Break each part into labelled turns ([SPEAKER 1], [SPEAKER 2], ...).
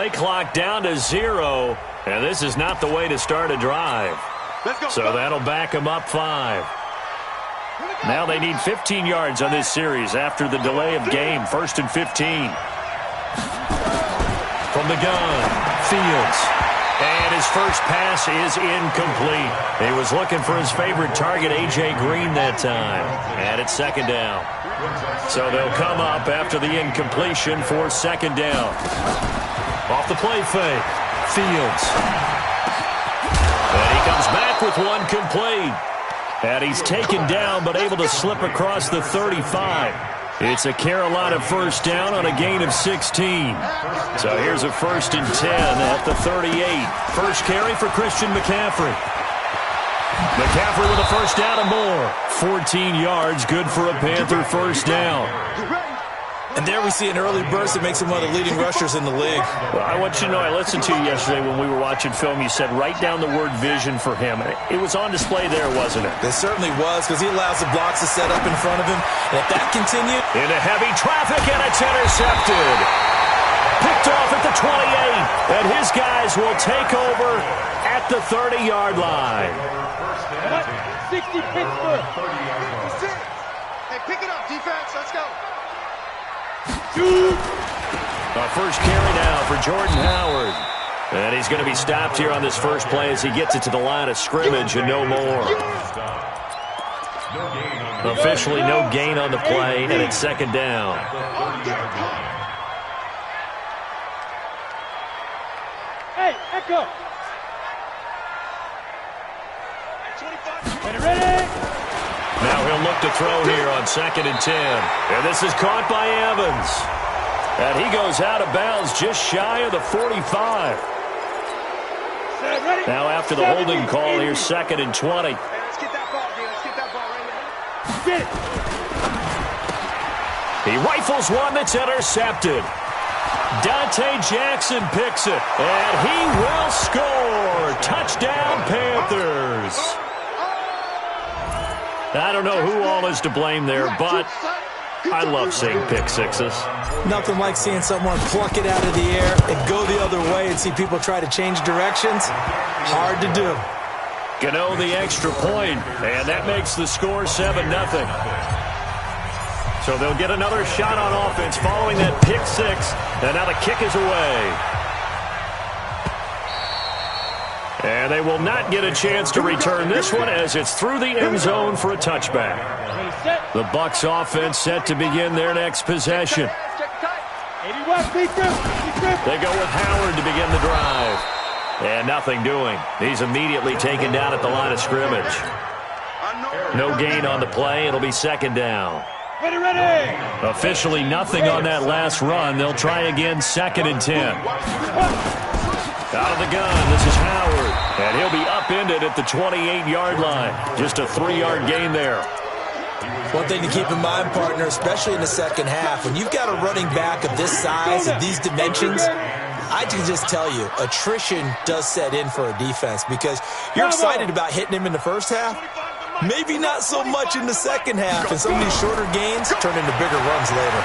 [SPEAKER 1] play clock down to 0, and this is not the way to start a drive. So that'll back them up 5. Now they need 15 yards on this series after the delay of game. 1st and 15. From the gun, Fields. And his first pass is incomplete. He was looking for his favorite target, A.J. Green, that time. And it's 2nd down. So they'll come up after the incompletion for 2nd down. Off the play fake, Fields. And he comes back with one complete. And he's taken down but able to slip across the 35. It's a Carolina first down on a gain of 16. So here's a 1st and 10 at the 38. First carry for Christian McCaffrey. McCaffrey with a first down and more. 14 yards, good for a Panther first down.
[SPEAKER 2] And there we see an early burst that makes him one of the leading rushers in the league.
[SPEAKER 1] Well, I want you to know, I listened to you yesterday when we were watching film. You said write down the word vision for him. It was on display there, wasn't it?
[SPEAKER 2] It certainly was, because he allows the blocks to set up in front of him. And if that continued...
[SPEAKER 1] Into heavy traffic, and it's intercepted. Picked off at the 28. And his guys will take over at the 30-yard line.
[SPEAKER 3] 60 Pittsburgh. Hey, pick it up, defense. Let's go.
[SPEAKER 1] The first carry now for Jordan Howard. And he's going to be stopped here on this first play as he gets it to the line of scrimmage and no more. Officially no gain on the play, and it's 2nd down.
[SPEAKER 3] Hey, Echo. Ready?
[SPEAKER 1] Now he'll look to throw here on 2nd and 10. And this is caught by Evans. And he goes out of bounds just shy of the 45. Now after the holding call, here's 2nd and 20.
[SPEAKER 3] Hey, let's get that ball, dude. Let's get that ball right here. Get it.
[SPEAKER 1] He rifles one that's intercepted. Dante Jackson picks it. And he will score. Touchdown, Panthers. I don't know who all is to blame there, but I love seeing pick sixes.
[SPEAKER 2] Nothing like seeing someone pluck it out of the air and go the other way and see people try to change directions. Hard to do.
[SPEAKER 1] Gano the extra point, and that makes the score 7-0. So they'll get another shot on offense following that pick six, and now the kick is away. And they will not get a chance to return this one as it's through the end zone for a touchback. The Bucs offense set to begin their next possession. They go with Howard to begin the drive. And nothing doing. He's immediately taken down at the line of scrimmage. No gain on the play. It'll be 2nd down.
[SPEAKER 3] Ready.
[SPEAKER 1] Officially nothing on that last run. They'll try again 2nd and 10. Out of the gun, this is Howard. And he'll be upended at the 28-yard line. Just a 3-yard gain there.
[SPEAKER 2] One thing to keep in mind, partner, especially in the second half, when you've got a running back of this size, of these dimensions, I can just tell you, attrition does set in for a defense because you're excited about hitting him in the first half. Maybe not so much in the second half, and some of these shorter gains turn into bigger runs later.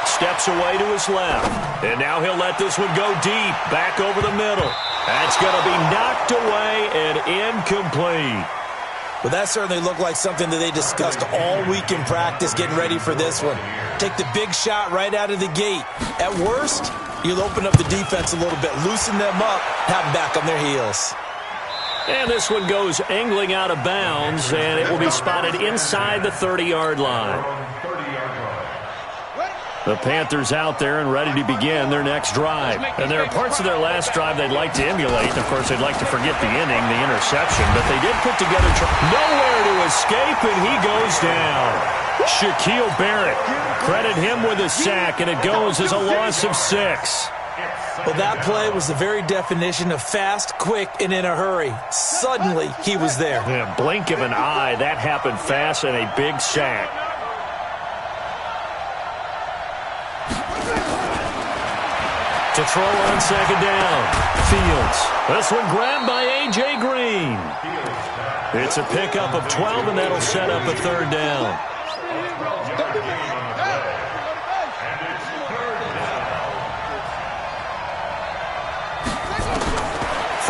[SPEAKER 1] Steps away to his left. And now he'll let this one go deep, back over the middle. That's going to be knocked away and incomplete.
[SPEAKER 2] Well, that certainly looked like something that they discussed all week in practice, getting ready for this one. Take the big shot right out of the gate. At worst, you'll open up the defense a little bit, loosen them up, have them back on their heels.
[SPEAKER 1] And this one goes angling out of bounds, and it will be spotted inside the 30-yard line. The Panthers out there and ready to begin their next drive. And there are parts of their last drive they'd like to emulate. Of course, they'd like to forget the inning, the interception. But they did put together nowhere to escape, and he goes down. Shaquille Barrett, credit him with a sack, and it goes as a loss of 6.
[SPEAKER 2] Well, that play was the very definition of fast, quick, and in a hurry. Suddenly, he was there.
[SPEAKER 1] Yeah, blink of an eye, that happened fast, and a big sack. To throw on 2nd down. Fields. This one grabbed by A.J. Green. It's a pickup of 12, and that'll set up a 3rd down.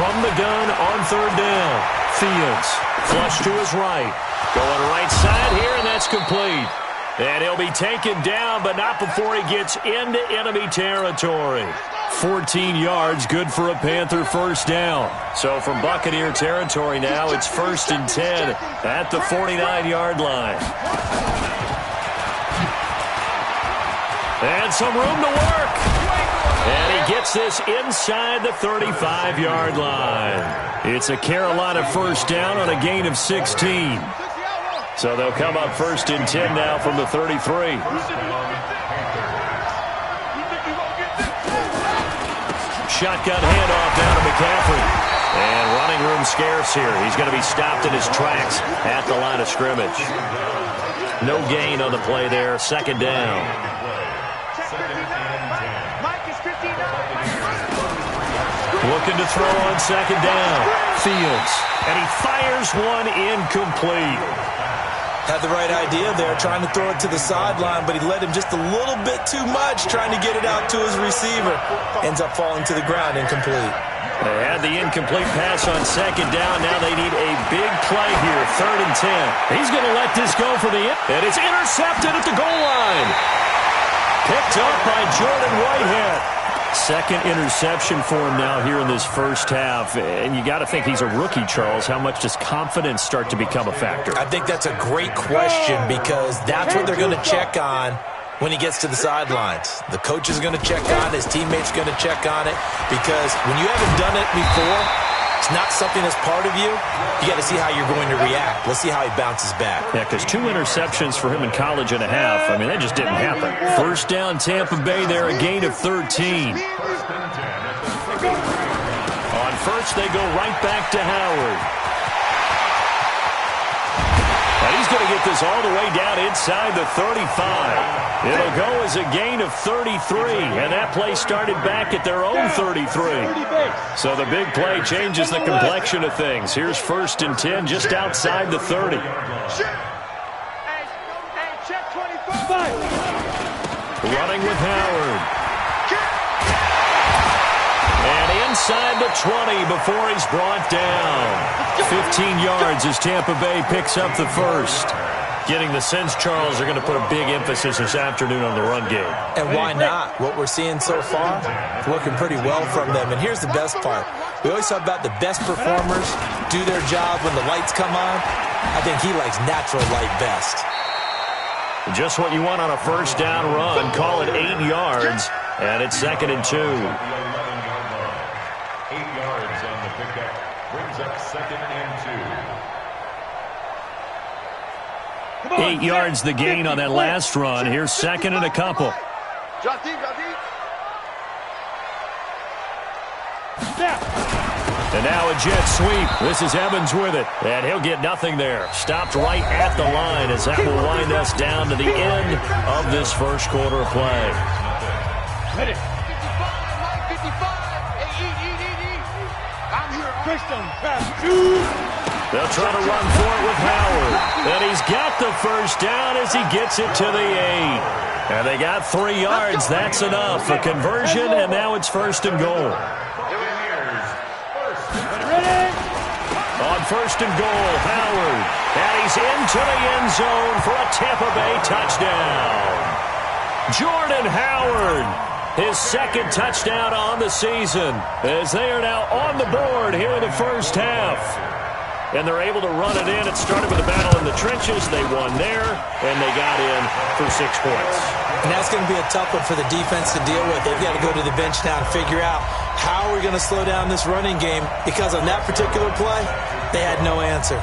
[SPEAKER 1] from the gun on third down. Fields, flush to his right. Going right side here, and that's complete. And he'll be taken down, but not before he gets into enemy territory. 14 yards, good for a Panther first down. So from Buccaneer territory now, it's 1st and 10 at the 49-yard line. And some room to work. And he gets this inside the 35-yard line. It's a Carolina first down on a gain of 16. So they'll come up 1st and 10 now from the 33. Shotgun handoff down to McCaffrey. And running room scarce here. He's going to be stopped in his tracks at the line of scrimmage. No gain on the play there. 2nd down. Looking to throw on 2nd down. Fields. And he fires one incomplete.
[SPEAKER 2] Had the right idea there, trying to throw it to the sideline, but he led him just a little bit too much, trying to get it out to his receiver. Ends up falling to the ground, incomplete.
[SPEAKER 1] They had the incomplete pass on 2nd down. Now they need a big play here, 3rd and 10. He's going to let this go for the and it's intercepted at the goal line. Picked up by Jordan Whitehead. 2nd interception for him now here in this first half. And you got to think he's a rookie, Charles. How much does confidence start to become a factor?
[SPEAKER 2] I think that's a great question because that's what they're going to check on when he gets to the sidelines. The coach is going to check on it. His teammates are going to check on it because when you haven't done it before, it's not something that's part of you. You got to see how you're going to react. Let's see how he bounces back.
[SPEAKER 1] Yeah, because 2 interceptions for him in college and a half. I mean, that just didn't happen. First down, Tampa Bay there, a gain of 13. On first, they go right back to Howard. And he's going to get this all the way down inside the 35. It'll go as a gain of 33, and that play started back at their own 33. So the big play changes the complexion of things. Here's 1st and 10 just outside the 30. Running with Howard. And inside the 20 before he's brought down. 15 yards as Tampa Bay picks up the first. Getting the sense, Charles, are going to put a big emphasis this afternoon on the run game.
[SPEAKER 2] And why not? What we're seeing so far, it's working pretty well from them. And here's the best part. We always talk about the best performers do their job when the lights come on. I think he likes natural light best.
[SPEAKER 1] Just what you want on a first down run. Call it 8 yards, and it's 2nd and 2.
[SPEAKER 4] 8 yards on the pickup. Brings up 2nd and 2.
[SPEAKER 1] 8 yards the gain on that last run. Here's 2nd and a couple. And now a jet sweep. This is Evans with it. And he'll get nothing there. Stopped right at the line as that will wind us down to the end of this first quarter of play.
[SPEAKER 3] Ready.
[SPEAKER 1] They'll try to run for it with Howard. And he's got the first down as he gets it to the 8. And they got 3 yards. That's enough. A conversion, and now it's 1st and goal. On 1st and goal, Howard. And he's into the end zone for a Tampa Bay touchdown. Jordan Howard, his 2nd touchdown on the season, as they are now on the board here in the first half. And they're able to run it in. It started with a battle in the trenches. They won there, and they got in for 6 points.
[SPEAKER 2] And that's going to be a tough one for the defense to deal with. They've got to go to the bench now and figure out how we're going to slow down this running game, because on that particular play, they had no answer.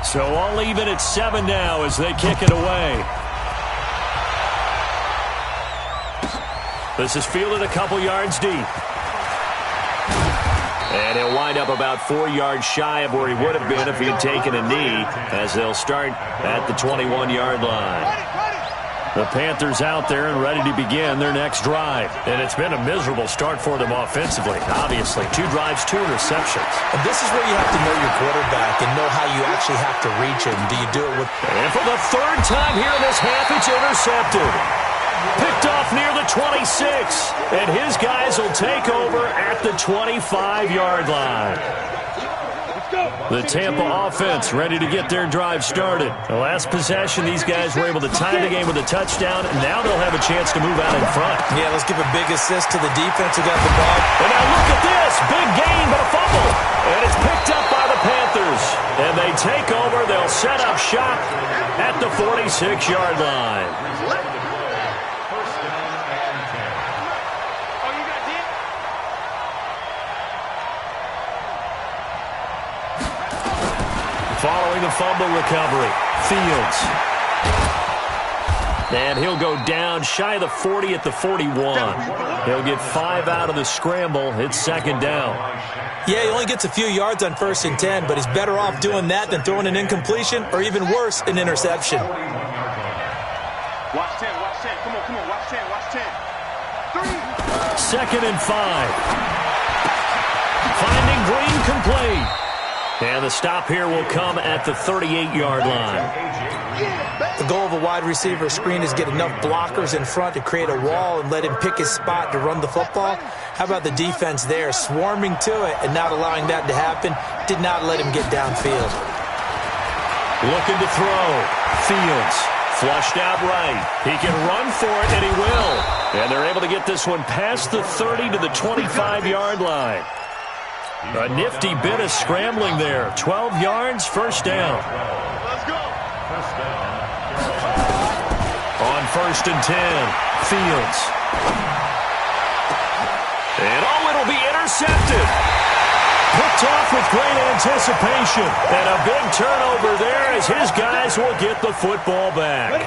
[SPEAKER 1] So I'll leave it at 7 now as they kick it away. This is fielded a couple yards deep. And he'll wind up about 4 yards shy of where he would have been if he had taken a knee, as they'll start at the 21-yard line. The Panthers out there and ready to begin their next drive. And it's been a miserable start for them offensively. Obviously, 2 drives, 2 interceptions.
[SPEAKER 2] And this is where you have to know your quarterback and know how you actually have to reach him. Do you do it with...
[SPEAKER 1] And for the 3rd time here in this half, it's intercepted. Picked off near the 26. And his guys will take over at the 25-yard line. The Tampa offense ready to get their drive started. The last possession, these guys were able to tie the game with a touchdown, and now they'll have a chance to move out in front.
[SPEAKER 2] Yeah, let's give a big assist to the defense who got the ball.
[SPEAKER 1] And now look at this. Big gain, but a fumble. And it's picked up by the Panthers. And they take over. They'll set up shop at the 46-yard line. Following the fumble recovery, Fields. And he'll go down shy of the 40 at the 41. He'll get 5 out of the scramble. It's second down.
[SPEAKER 2] Yeah, he only gets a few yards on 1st and 10, but he's better off doing that than throwing an incompletion or even worse, an interception.
[SPEAKER 3] Watch 10, watch 10. Come on, watch 10, watch 10. 3.
[SPEAKER 1] 2nd and 5. Finding Green complete. And the stop here will come at the 38-yard line.
[SPEAKER 2] The goal of a wide receiver screen is get enough blockers in front to create a wall and let him pick his spot to run the football. How about the defense there, swarming to it and not allowing that to happen? Did not let him get downfield.
[SPEAKER 1] Looking to throw. Fields flushed out right. He can run for it, and he will. And they're able to get this one past the 30 to the 25-yard line. A nifty bit of scrambling there. 12 yards, first down.
[SPEAKER 3] Let's go.
[SPEAKER 1] On 1st and 10, Fields. And it'll be intercepted. Picked off with great anticipation. And a big turnover there as his guys will get the football back.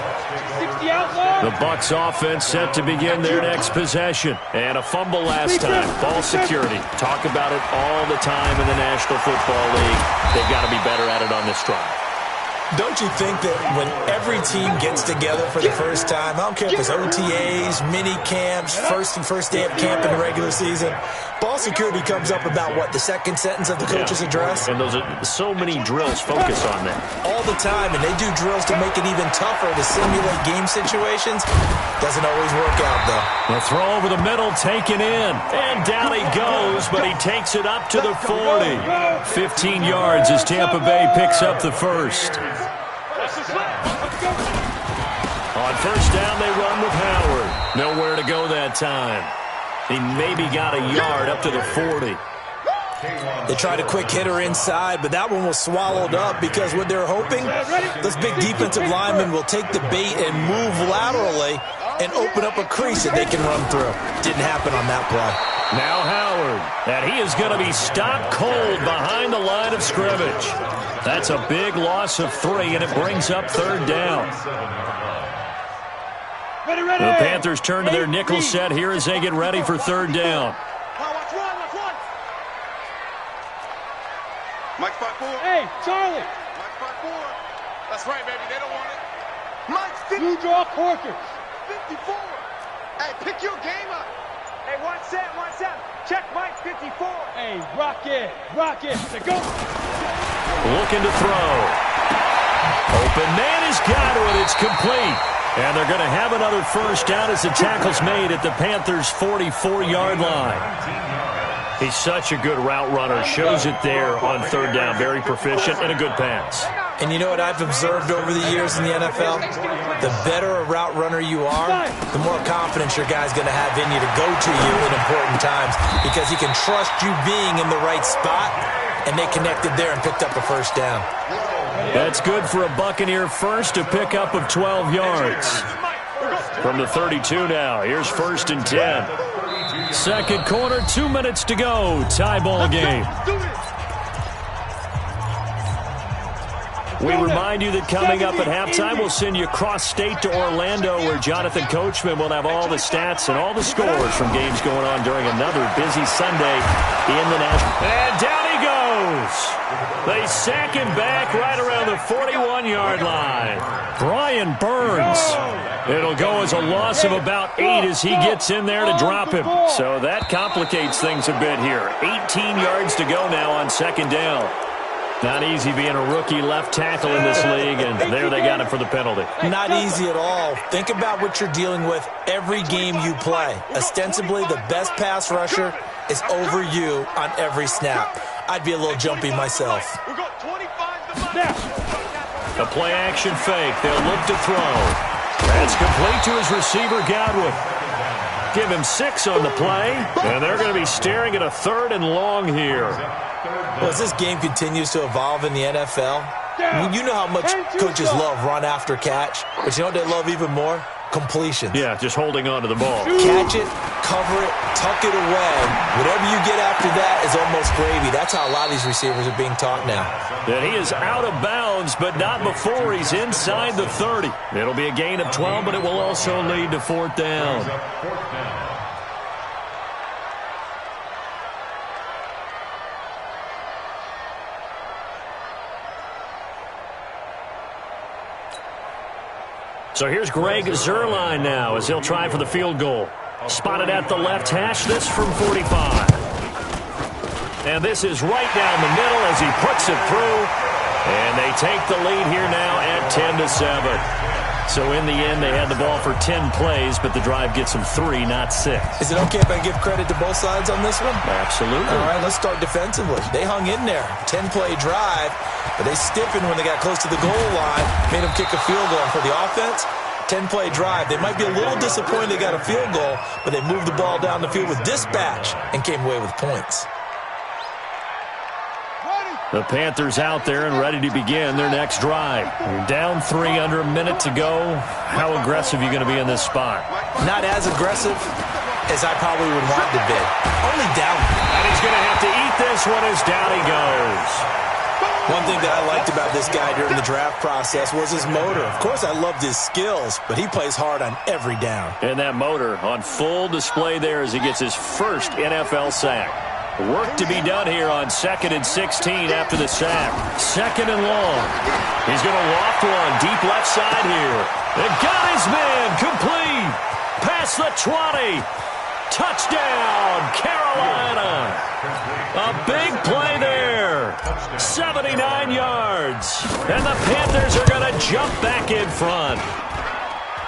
[SPEAKER 1] The Bucs offense set to begin their next possession. And a fumble last time. Ball security. Talk about it all the time in the National Football League. They've got to be better at it on this drive.
[SPEAKER 2] Don't you think that when every team gets together for the first time, I don't care if it's OTAs, mini camps, first day of camp in the regular season, ball security comes up about, what, the second sentence of the coach's address?
[SPEAKER 1] And those are so many drills focus on that.
[SPEAKER 2] All the time, and they do drills to make it even tougher to simulate game situations. Doesn't always work out, though.
[SPEAKER 1] The throw over the middle taken in. And down he goes, but he takes it up to the 40. 15 yards as Tampa Bay picks up the first. On 1st down, they run with Howard. Nowhere to go that time. He maybe got a yard up to the 40.
[SPEAKER 2] They tried a quick hitter inside, but that one was swallowed up because what they're hoping, this big defensive lineman will take the bait and move laterally and open up a crease that they can run through. Didn't happen on that play.
[SPEAKER 1] Now Howard, and he is going to be stopped cold behind the line of scrimmage. That's a big loss of 3, and it brings up 3rd down. The Panthers turn to their nickel set here as they get ready for 3rd down.
[SPEAKER 3] Watch one. Mike 5-4.
[SPEAKER 5] Hey, Charlie.
[SPEAKER 3] Mike 5-4. That's right, baby. They don't want it. Mike's 50.
[SPEAKER 5] You draw quarters.
[SPEAKER 3] 54. Hey, pick your game up.
[SPEAKER 5] Hey, watch that. Check Mike 54. Hey, rock it. To go.
[SPEAKER 1] Looking to throw. Open man has got it. It's complete. And they're going to have another first down as the tackle's made at the Panthers' 44-yard line. He's such a good route runner. Shows it there on 3rd down. Very proficient and a good pass.
[SPEAKER 2] And you know what I've observed over the years in the NFL? The better a route runner you are, the more confidence your guy's going to have in you to go to you in important times because he can trust you being in the right spot, and they connected there and picked up a first down.
[SPEAKER 1] That's good for a Buccaneer first, a pickup of 12 yards. From the 32 now, here's 1st and 10. Second quarter, 2 minutes to go. Tie ball game. We remind you that coming up at halftime, we'll send you cross-state to Orlando, where Jonathan Coachman will have all the stats and all the scores from games going on during another busy Sunday in the National. And down he goes. They sack him back right around the 41-yard line. Brian Burns. It'll go as a loss of about 8 as he gets in there to drop him. So that complicates things a bit here. 18 yards to go now on 2nd down. Not easy being a rookie left tackle in this league, and there they got him for the penalty.
[SPEAKER 2] Not easy at all. Think about what you're dealing with every game you play. Ostensibly, the best pass rusher is over you on every snap. I'd be a little jumpy myself.
[SPEAKER 1] A play-action fake. They'll look to throw. That's complete to his receiver, Godwin. Give him 6 on the play, and they're going to be staring at a 3rd and long here.
[SPEAKER 2] Well, as this game continues to evolve in the NFL, you know how much coaches love run after catch, but you know what they love even more? Completions.
[SPEAKER 1] Yeah, just holding on to the ball.
[SPEAKER 2] Catch it, cover it, tuck it away. Whatever you get after that is almost gravy. That's how a lot of these receivers are being taught now.
[SPEAKER 1] And he is out of bounds, but not before he's inside the 30. It'll be a gain of 12, but it will also lead to 4th down. So here's Greg Zuerlein now as he'll try for the field goal. Spotted at the left hash, this from 45. And this is right down the middle as he puts it through. And they take the lead here now at 10-7. So in the end, they had the ball for 10 plays, but the drive gets them 3, not 6.
[SPEAKER 2] Is it okay if I give credit to both sides on this one?
[SPEAKER 1] Absolutely.
[SPEAKER 2] All right, let's start defensively. They hung in there. 10-play drive, but they stiffened when they got close to the goal line, made them kick a field goal. And for the offense, 10-play drive. They might be a little disappointed they got a field goal, but they moved the ball down the field with dispatch and came away with points.
[SPEAKER 1] The Panthers out there and ready to begin their next drive. You're down 3, under a minute to go. How aggressive are you going to be in this spot?
[SPEAKER 2] Not as aggressive as I probably would want to be. Only down.
[SPEAKER 1] And he's going to have to eat this one as down he goes.
[SPEAKER 2] One thing that I liked about this guy during the draft process was his motor. Of course, I loved his skills, but he plays hard on every down.
[SPEAKER 1] And that motor on full display there as he gets his first NFL sack. Work to be done here on 2nd and 16 after the sack. 2nd and long. He's going to loft one deep left side here. And got his man complete. Past the 20. Touchdown, Carolina. A big play there. 79 yards. And the Panthers are going to jump back in front.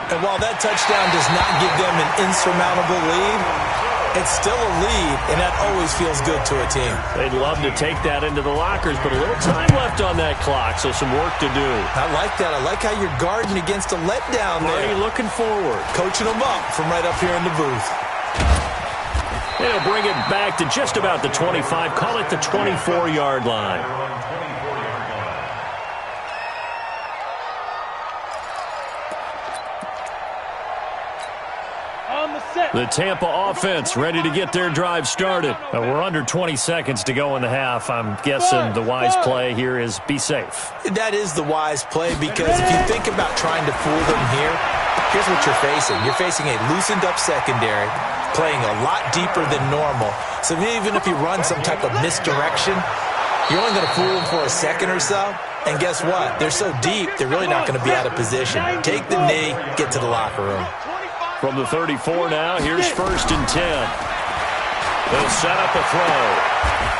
[SPEAKER 2] And while that touchdown does not give them an insurmountable lead, it's still a lead, and that always feels good to a team.
[SPEAKER 1] They'd love to take that into the lockers, but a little time left on that clock, so some work to do.
[SPEAKER 2] I like that. I like how you're guarding against a letdown there.
[SPEAKER 1] Already looking forward.
[SPEAKER 2] Coaching them up from right up here in the booth.
[SPEAKER 1] They'll bring it back to just about the 25. Call it the 24-yard line. The Tampa offense ready to get their drive started. We're under 20 seconds to go in the half. I'm guessing the wise play here is be safe.
[SPEAKER 2] That is the wise play because if you think about trying to fool them here, here's what you're facing. You're facing a loosened up secondary, playing a lot deeper than normal. So even if you run some type of misdirection, you're only going to fool them for a second or so. And guess what? They're so deep, they're really not going to be out of position. Take the knee, get to the locker room.
[SPEAKER 1] From the 34 now, here's 1st and 10. They'll set up a throw.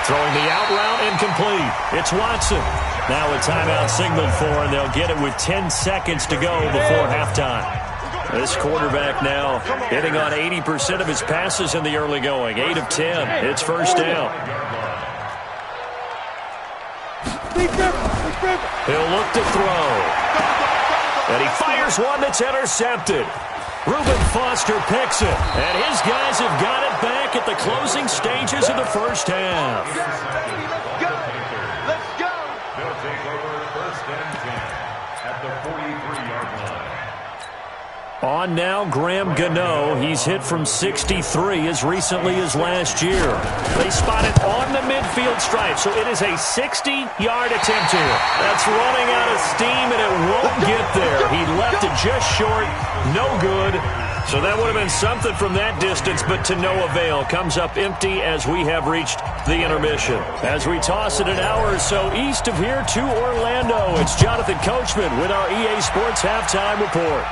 [SPEAKER 1] Throwing the out route incomplete. It's Watson. Now a timeout signaled for, and they'll get it with 10 seconds to go before halftime. This quarterback now hitting on 80% of his passes in the early going. 8 of 10. It's 1st down. He'll look to throw. And he fires one that's intercepted. Reuben Foster picks it, and his guys have got it back at the closing stages of the first half.
[SPEAKER 3] Let's go.
[SPEAKER 4] They'll take over 1st and 10 at the 43-yard line.
[SPEAKER 1] On now, Graham Gano. He's hit from 63 as recently as last year. They spot it on the midfield stripe, so it is a 60-yard attempt here. That's running out of steam, and it won't get there. He left it just short. No good. So that would have been something from that distance, but to no avail. Comes up empty as we have reached the intermission. As we toss it an hour or so east of here to Orlando, it's Jonathan Coachman with our EA Sports Halftime Report.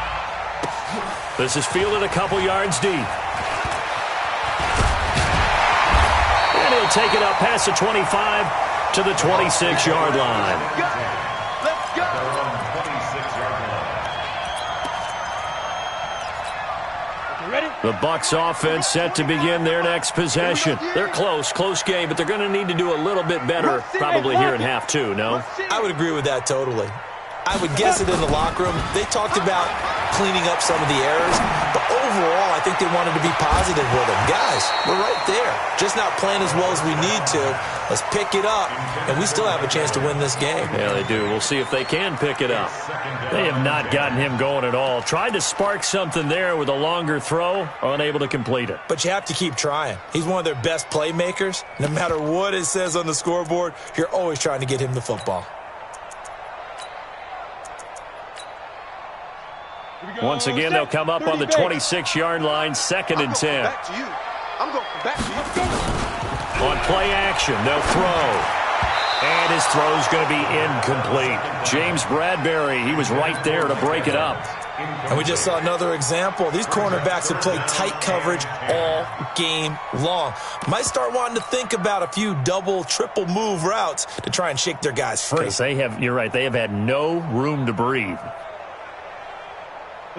[SPEAKER 1] This is fielded a couple yards deep. And he'll take it up past the 25 to the 26-yard line.
[SPEAKER 3] Let's go.
[SPEAKER 1] The Bucs offense set to begin their next possession. They're close game, but they're going to need to do a little bit better probably here in half two, no?
[SPEAKER 2] I would agree with that totally. I would guess it in the locker room. They talked about cleaning up some of the errors, but overall, I think they wanted to be positive with them. Guys, we're right there. Just not playing as well as we need to. Let's pick it up, and we still have a chance to win this game.
[SPEAKER 1] Yeah, they do. We'll see if they can pick it up. They have not gotten him going at all. Tried to spark something there with a longer throw, unable to complete it.
[SPEAKER 2] But you have to keep trying. He's one of their best playmakers. No matter what it says on the scoreboard, you're always trying to get him the football.
[SPEAKER 1] Once again, they'll come up on the 26-yard line, 2nd and 10.
[SPEAKER 3] Back to you. I'm going back to you.
[SPEAKER 1] On play action, they'll throw. And his throw's going to be incomplete. James Bradbury, he was right there to break it up.
[SPEAKER 2] And we just saw another example. These cornerbacks have played tight coverage all game long. Might start wanting to think about a few double, triple move routes to try and shake their guys free.
[SPEAKER 1] You're right, they have had no room to breathe.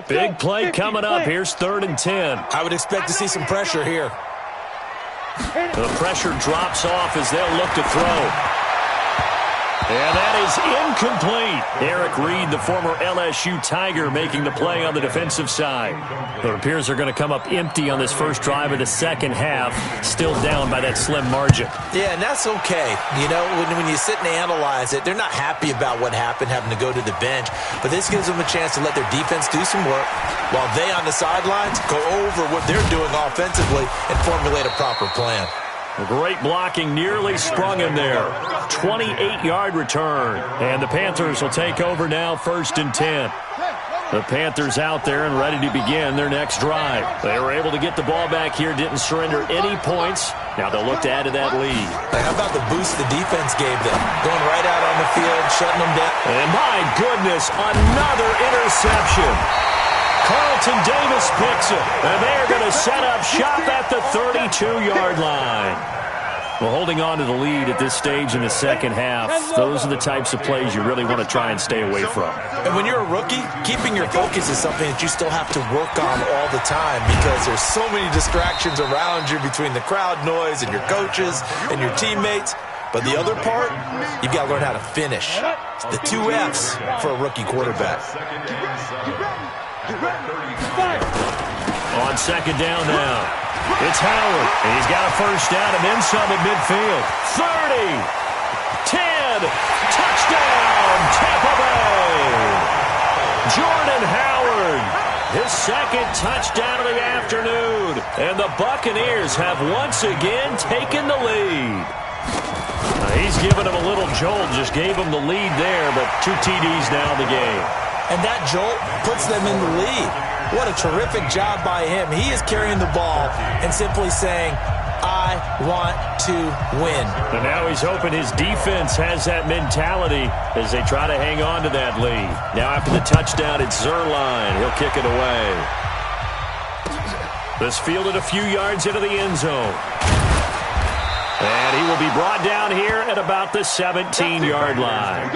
[SPEAKER 1] Big play coming up. Here's 3rd and 10.
[SPEAKER 2] I would expect to see some pressure here.
[SPEAKER 1] The pressure drops off as they'll look to throw. And that is incomplete. Eric Reed, the former LSU Tiger, making the play on the defensive side. It appears they're going to come up empty on this first drive of the second half, still down by that slim margin.
[SPEAKER 2] Yeah, and that's okay. You know, when you sit and analyze it, they're not happy about what happened, having to go to the bench. But this gives them a chance to let their defense do some work while they on the sidelines go over what they're doing offensively and formulate a proper plan.
[SPEAKER 1] Great blocking, nearly sprung him there. 28-yard return. And the Panthers will take over now, 1st and 10. The Panthers out there and ready to begin their next drive. They were able to get the ball back here, didn't surrender any points. Now they'll look to add to that lead.
[SPEAKER 2] Hey, how about the boost the defense gave them? Going right out on the field, shutting them down.
[SPEAKER 1] And my goodness, another interception. Carlton Davis picks it, and they're going to set up shop at the 32-yard line. Well, holding on to the lead at this stage in the second half, those are the types of plays you really want to try and stay away from.
[SPEAKER 2] And when you're a rookie, keeping your focus is something that you still have to work on all the time because there's so many distractions around you between the crowd noise and your coaches and your teammates. But the other part, you've got to learn how to finish. It's the 2 F's for a rookie quarterback.
[SPEAKER 1] On 2nd down now, it's Howard, and he's got a first down and then some at midfield. 30, 10, touchdown, Tampa Bay. Jordan Howard, his 2nd touchdown of the afternoon, and the Buccaneers have once again taken the lead. He's given him a little jolt, just gave him the lead there, but 2 TDs now in the game.
[SPEAKER 2] And that jolt puts them in the lead. What a terrific job by him. He is carrying the ball and simply saying, I want to win.
[SPEAKER 1] And now he's hoping his defense has that mentality as they try to hang on to that lead. Now after the touchdown, it's Zuerlein. He'll kick it away. This fielded a few yards into the end zone. And he will be brought down here at about the 17-yard line.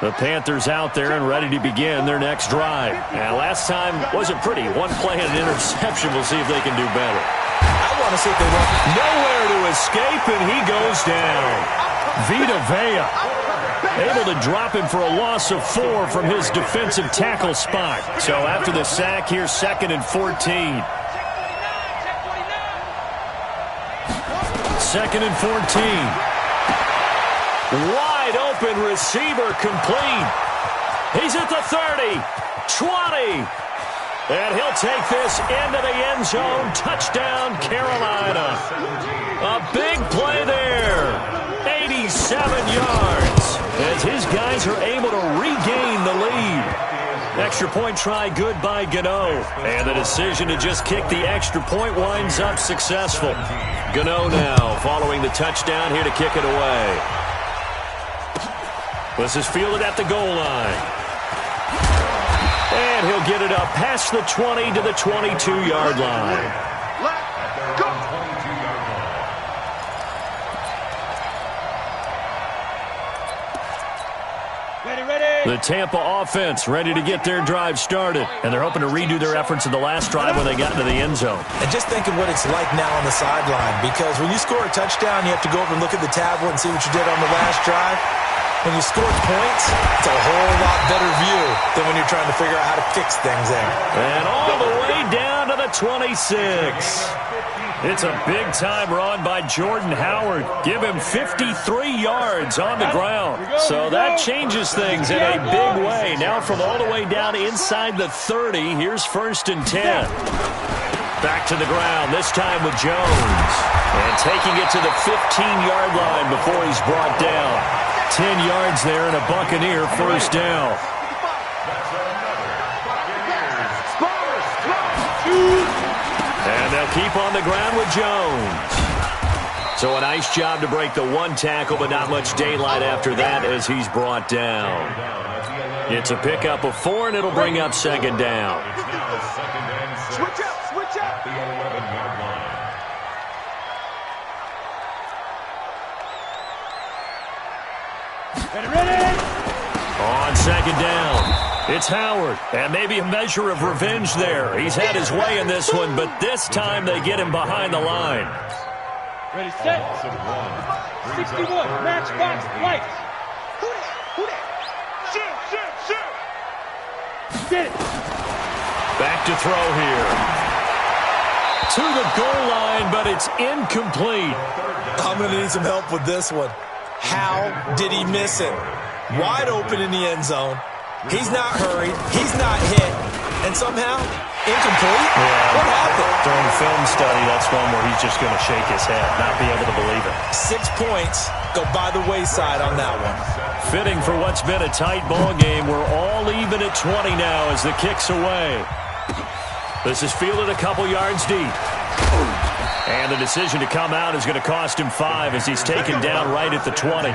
[SPEAKER 1] The Panthers out there and ready to begin their next drive. Now, last time wasn't pretty. 1 play and an interception. We'll see if they can do better.
[SPEAKER 2] I want to see if they want
[SPEAKER 1] nowhere to escape, and he goes down. Vita Vea able to drop him for a loss of 4 from his defensive tackle spot. So after the sack, here's 2nd and 14. 2nd and 14. Wide open receiver complete. He's at the 30, 20, and he'll take this into the end zone. Touchdown, Carolina. A big play there. 87 yards as his guys are able to regain the lead. Extra point try good by Gano. And the decision to just kick the extra point winds up successful. Gano now following the touchdown here to kick it away. This is fielded at the goal line. And he'll get it up past the 20 to the 22-yard line.
[SPEAKER 3] Left, go.
[SPEAKER 1] The Tampa offense ready to get their drive started, and they're hoping to redo their efforts in the last drive when they got into the end zone.
[SPEAKER 2] And just think of what it's like now on the sideline, because when you score a touchdown, you have to go over and look at the tablet and see what you did on the last drive. When you score points, it's a whole lot better view than when you're trying to figure out how to fix things there.
[SPEAKER 1] And all the way down to the 26. It's a big-time run by Jordan Howard. Give him 53 yards on the ground. So that changes things in a big way. Now from all the way down inside the 30, here's 1st and 10. Back to the ground, this time with Jones. And taking it to the 15-yard line before he's brought down. 10 yards there and a Buccaneer first down. And they'll keep on the ground with Jones. So a nice job to break the one tackle, but not much daylight after that as he's brought down. It's a pickup of 4, and it'll bring up 2nd down.
[SPEAKER 3] Switch up, switch up.
[SPEAKER 4] The 11-yard line.
[SPEAKER 5] Ready?
[SPEAKER 1] On 2nd down. It's Howard, and maybe a measure of revenge there. He's had his way in this one, but this time they get him behind the line.
[SPEAKER 5] Ready, set. 61, matchbox, lights.
[SPEAKER 3] Who that? Shoot.
[SPEAKER 5] Get it.
[SPEAKER 1] Back to throw here. To the goal line, but it's incomplete.
[SPEAKER 2] I'm going to need some help with this one. How did he miss him? Wide open in the end zone. He's not hurried. He's not hit. And somehow, incomplete?
[SPEAKER 1] Yeah.
[SPEAKER 2] What happened?
[SPEAKER 1] During film study, that's one where he's just going to shake his head, not be able to believe it.
[SPEAKER 2] 6 points go by the wayside on that one.
[SPEAKER 1] Fitting for what's been a tight ball game. We're all even at 20 now as the kick's away. This is fielded a couple yards deep. And the decision to come out is going to cost him 5 as he's taken down right at the 20.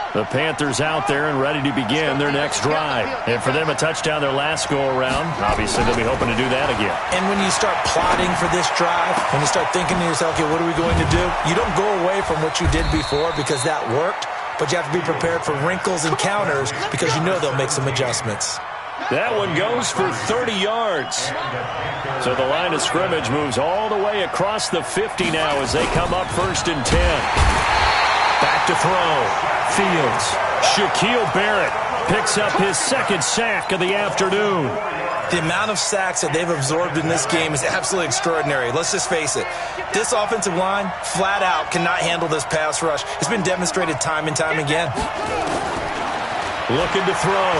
[SPEAKER 1] The Panthers out there and ready to begin their next drive. And for them, a touchdown their last go-around. Obviously, they'll be hoping to do that again.
[SPEAKER 2] And when you start plotting for this drive, when you start thinking to yourself, okay, what are we going to do? You don't go away from what you did before because that worked, but you have to be prepared for wrinkles and counters because you know they'll make some adjustments.
[SPEAKER 1] That one goes for 30 yards. So the line of scrimmage moves all the way across the 50 now as they come up 1st and 10. Back to throw. Fields. Shaquille Barrett picks up his 2nd sack of the afternoon.
[SPEAKER 2] The amount of sacks that they've absorbed in this game is absolutely extraordinary. Let's just face it. This offensive line, flat out, cannot handle this pass rush. It's been demonstrated time and time again.
[SPEAKER 1] Looking to throw.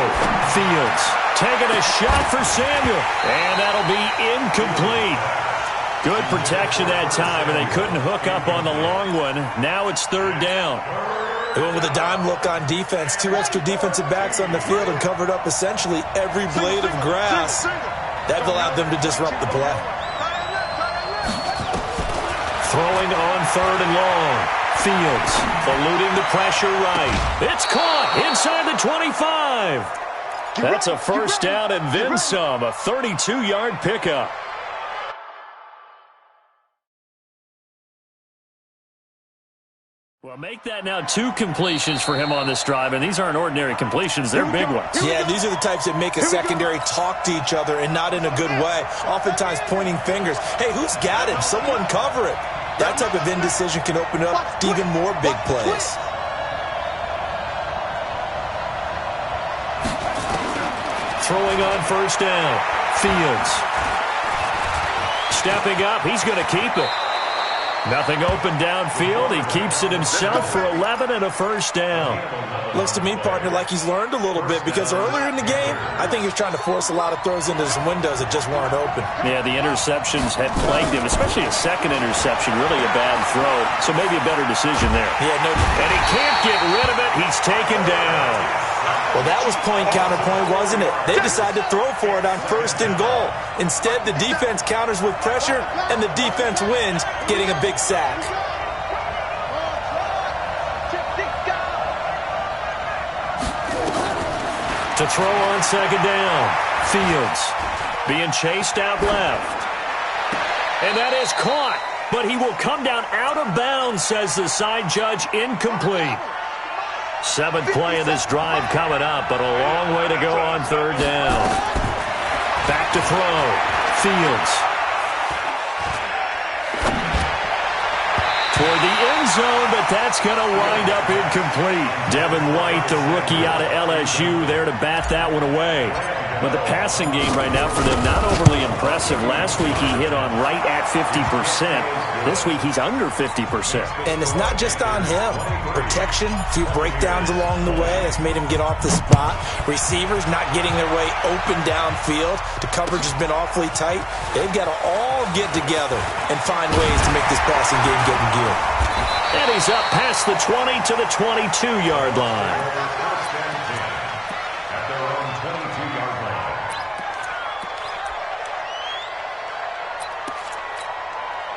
[SPEAKER 1] Fields taking a shot for Samuel. And that'll be incomplete. Good protection that time, and they couldn't hook up on the long one. Now it's 3rd down.
[SPEAKER 2] They went with a dime look on defense. 2 extra defensive backs on the field and covered up essentially every blade of grass. That allowed them to disrupt the play.
[SPEAKER 1] Throwing on 3rd and long. Fields eluding the pressure right. It's caught inside the 25. That's a first down and then some. A 32-yard pickup. Well, make that now 2 completions for him on this drive, and these aren't ordinary completions. They're big ones.
[SPEAKER 2] Yeah, these are the types that make a secondary talk to each other and not in a good way, oftentimes pointing fingers. Hey, who's got him? Someone cover it. That type of indecision can open up to even more big plays.
[SPEAKER 1] Throwing on 1st down. Fields. Stepping up, he's going to keep it. Nothing open downfield. He keeps it himself for 11 and a first down.
[SPEAKER 2] Looks to me, partner, like he's learned a little bit because earlier in the game, I think he was trying to force a lot of throws into some windows that just weren't open.
[SPEAKER 1] Yeah, the interceptions had plagued him, especially a second interception, really a bad throw. So maybe a better decision there.
[SPEAKER 2] Yeah, no.
[SPEAKER 1] And he can't get rid of it. He's taken down.
[SPEAKER 2] Well, that was point counterpoint, wasn't it? They decided to throw for it on 1st and goal. Instead, the defense counters with pressure, and the defense wins, getting a big sack.
[SPEAKER 1] To throw on second down. Fields being chased out left. And that is caught. But he will come down out of bounds, says the side judge. Incomplete. Seventh play of this drive coming up, but a long way to go on third down. Back to throw. Fields. Toward the end zone, but that's going to wind up incomplete. Devin White, the rookie out of LSU, there to bat that one away. But the passing game right now for them, not overly impressive. Last week he hit on right at 50%. This week he's under 50%.
[SPEAKER 2] And it's not just on him. Protection, a few breakdowns along the way. That's made him get off the spot. Receivers not getting their way open downfield. The coverage has been awfully tight. They've got to all get together and find ways to make this passing game get in gear.
[SPEAKER 1] And he's up past the 20 to the 22-yard line.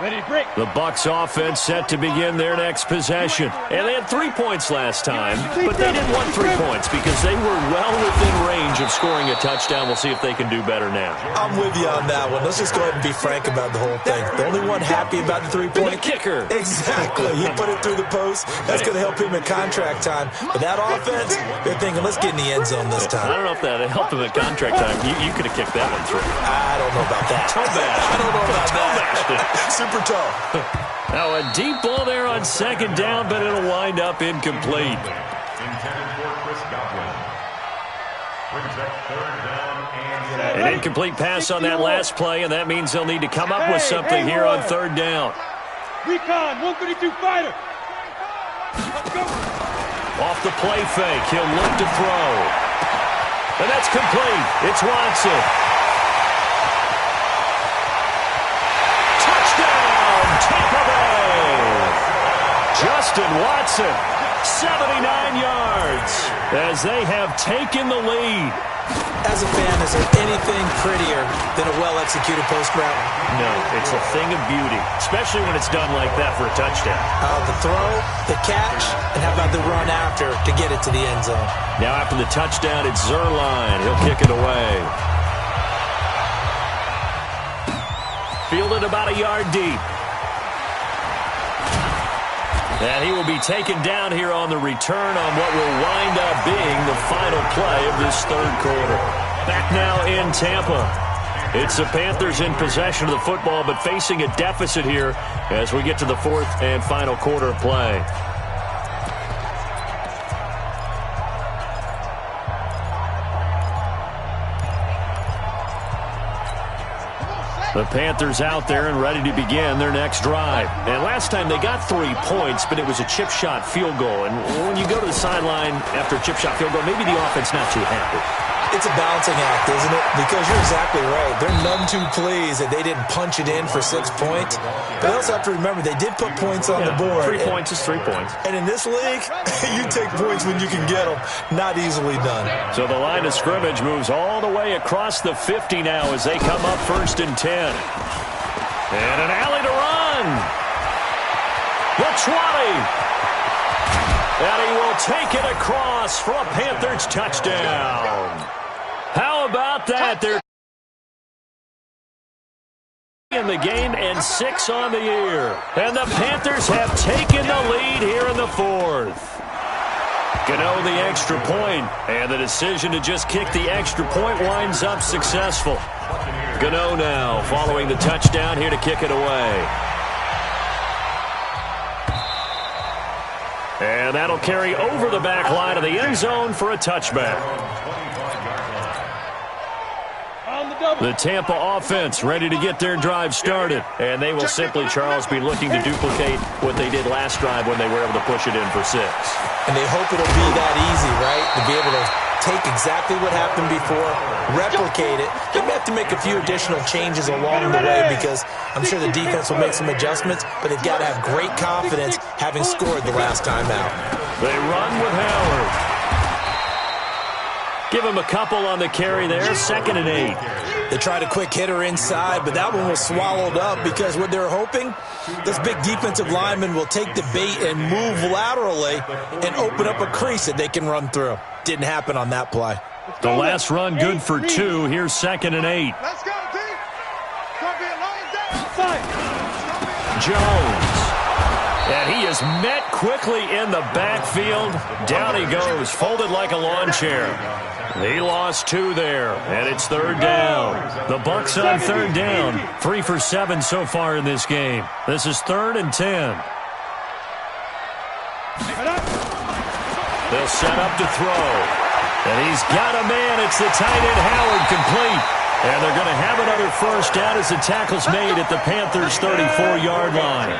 [SPEAKER 5] Ready to break.
[SPEAKER 1] The Bucs offense set to begin their next possession. And they had 3 points last time, but they didn't want 3 points because they were well within range of scoring a touchdown. We'll see if they can do better now.
[SPEAKER 2] I'm with you on that one. Let's just go ahead and be frank about the whole thing. The only one happy about the 3-point
[SPEAKER 1] kicker.
[SPEAKER 2] Exactly. He put it through the post. That's going to help him in contract time. But that offense, they're thinking, let's get in the end zone this time.
[SPEAKER 1] I don't know if that helped him at contract time. You could have kicked that one through.
[SPEAKER 2] I don't know about that.
[SPEAKER 1] Toe bash.
[SPEAKER 2] I don't know about that.
[SPEAKER 1] Super toe. Now a deep ball there on second down, but it'll wind up incomplete.
[SPEAKER 4] Intended for Chris Godwin. Brings up third down and
[SPEAKER 1] An incomplete pass on that last play, and that means they'll need to come up with something here on third down.
[SPEAKER 5] Recon, 132 fighter.
[SPEAKER 1] Off the play fake, he'll look to throw. And that's complete. It's Watson. Tampa Bay. Justin Watson, 79 yards, as they have taken the lead.
[SPEAKER 2] As a fan, is there anything prettier than a well-executed post route?
[SPEAKER 1] No, it's a thing of beauty, especially when it's done like that for a touchdown.
[SPEAKER 2] The throw, the catch, and how about the run after to get it to the end zone?
[SPEAKER 1] Now after the touchdown, it's Zerline. He'll kick it away. Fielded about a yard deep. And he will be taken down here on the return on what will wind up being the final play of this third quarter. Back now in Tampa. It's the Panthers in possession of the football, but facing a deficit here as we get to the fourth and final quarter of play. The Panthers out there and ready to begin their next drive. And last time they got 3 points, but it was a chip shot field goal. And when you go to the sideline after a chip shot field goal, maybe the offense not too happy.
[SPEAKER 2] It's a balancing act, isn't it? Because you're exactly right. They're none too pleased that they didn't punch it in for 6 points. But they also have to remember they did put points on the board.
[SPEAKER 1] 3 points is 3 points.
[SPEAKER 2] And in this league, you take points when you can get them. Not easily done.
[SPEAKER 1] So the line of scrimmage moves all the way across the 50 now as they come up 1st and 10. And an alley to run. The 20. And he will take it across for a Panthers touchdown. How about that? They're in the game and 6 on the year. And the Panthers have taken the lead here in the fourth. Gano the extra point, and the decision to just kick the extra point winds up successful. Gano now following the touchdown here to kick it away. And that'll carry over the back line of the end zone for a touchback. The Tampa offense ready to get their drive started. And they will simply, Charles, be looking to duplicate what they did last drive when they were able to push it in for 6.
[SPEAKER 2] And they hope it'll be that easy, right? To be able to take exactly what happened before, replicate it. They may have to make a few additional changes along the way because I'm sure the defense will make some adjustments, but they've got to have great confidence having scored the last time out.
[SPEAKER 1] They run with Howard. Give him a couple on the carry there, 2nd and 8.
[SPEAKER 2] They tried a quick hitter inside, but that one was swallowed up because what they're hoping, this big defensive lineman will take the bait and move laterally and open up a crease that they can run through. Didn't happen on that play.
[SPEAKER 1] The last run good for 2. Here's 2nd and 8.
[SPEAKER 3] Let's go, D. Gonna be a long day.
[SPEAKER 1] Jones. And he is met quickly in the backfield. Down he goes, folded like a lawn chair. He lost 2 there, and it's 3rd down. The Bucs on 3rd down. 3 for 7 so far in this game. This is 3rd and 10. They'll set up to throw. And he's got a man. It's the tight end, Howard, complete. And they're going to have another first down as the tackle's made at the Panthers' 34-yard line.